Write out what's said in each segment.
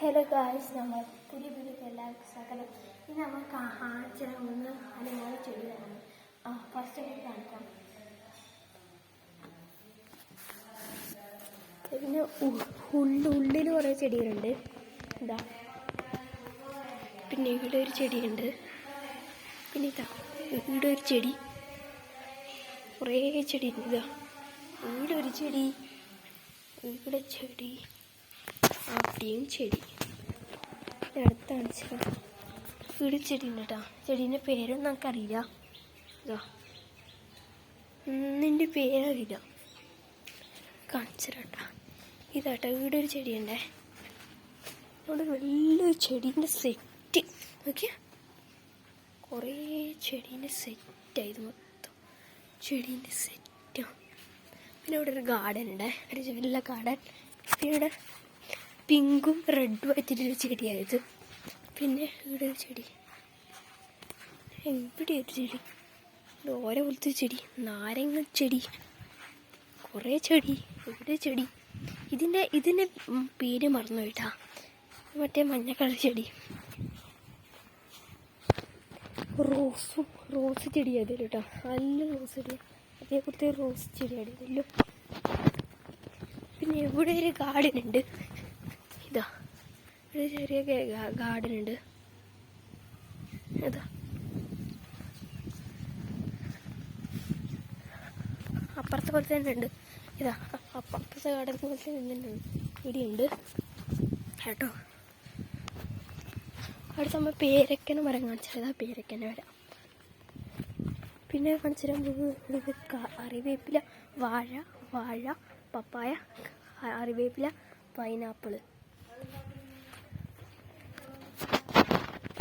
Hello guys, നമ്മൾ പുതിയ എല്ലാവർക്കും സ്വാഗതം. ഇനി നമ്മൾ കാണിച്ച ഒന്ന് അല്ലെങ്കിൽ ചെടികളാണ്. ഫസ്റ്റ് കാണിക്കാം. പിന്നെ ഉള്ളിൽ കുറേ ചെടികളുണ്ട്. ഇതാ, പിന്നെ ഇവിടെ ഒരു ചെടിയുണ്ട്. പിന്നെ ഇതാ ഇവിടെ ഒരു ചെടി, കുറേ ചെടി ഉണ്ട്. ഇതാ ഇവിടെ ഒരു ചെടി, ഇവിടെ ചെടി, അവിടെയും ചെടി. അടുത്താണ് ഇവിടെ ചെടി ഉണ്ട് കേട്ടോ. ചെടീൻ്റെ പേരൊന്നും നമുക്കറിയില്ല. ഇതാ നിൻ്റെ പേരറിയില്ല, കാണിച്ചിട്ടാ. ഇതാട്ടോ ഇവിടെ ഒരു ചെടിയുണ്ടേ. അവിടെ വലിയൊരു ചെടീൻ്റെ സെറ്റ് നോക്കിയാ, കുറേ ചെടീൻ്റെ സെറ്റായത് മൊത്തം ചെടീൻ്റെ സെറ്റാണ്. പിന്നെ ഇവിടെ ഒരു ഗാർഡൻ ഉണ്ട്, ഒരു വലിയ ഗാർഡൻ. പിന്നെ ഇവിടെ പിങ്കും റെഡും ആയിട്ടൊരു ചെടിയായത്. പിന്നെ ഇവിടെ ഒരു ചെടി, ഇവിടെ ഒരു ചെടി, ഓരോ പോലത്തെ ചെടി, നാരങ്ങ ചെടി, കുറേ ചെടി, ഇവിടെ ചെടി. ഇതിൻ്റെ പേര് മറന്നു പോയിട്ടാ, മറ്റേ മഞ്ഞ കളർ ചെടി. റോസ് ചെടി അതിൽ കേട്ടോ, നല്ല റോസ് ചെടി, അതേപോലത്തെ റോസ് ചെടിയാണ് ഇതിലും. പിന്നെ ഇവിടെ ഒരു ഗാർഡൻ ഉണ്ട്. ഇതാ ഒരു ചെറിയ ഗാർഡൻ ഉണ്ട്. ഇതാ അപ്പുറത്തെ പോലെ തന്നെ ഉണ്ട്. ഇതാ അപ്പുറത്തെ ഗാർഡൻ പോലെ തന്നെ ഇവിടെയുണ്ട് കേട്ടോ. അടുത്ത് നമ്മൾ പേരക്കന മരം കാണിച്ചാൽ, ഇതാ പേരക്കന മരം. പിന്നെ കാണിച്ചു തരാൻ അറിവേപ്പില, വാഴ, പപ്പായ, അറിവേപ്പില, പൈനാപ്പിള്.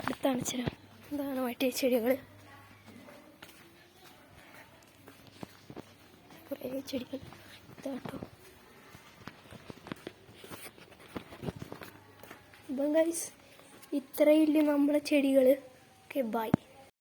അടുത്താണ് തരാം. എന്താണ് മറ്റേ ചെടികൾ, കുറേ ചെടികൾ ഇതാട്ടോ. ഇപ്പം ഗൈസ് ഇത്രയില്ല നമ്മളെ ചെടികൾ. Okay, by.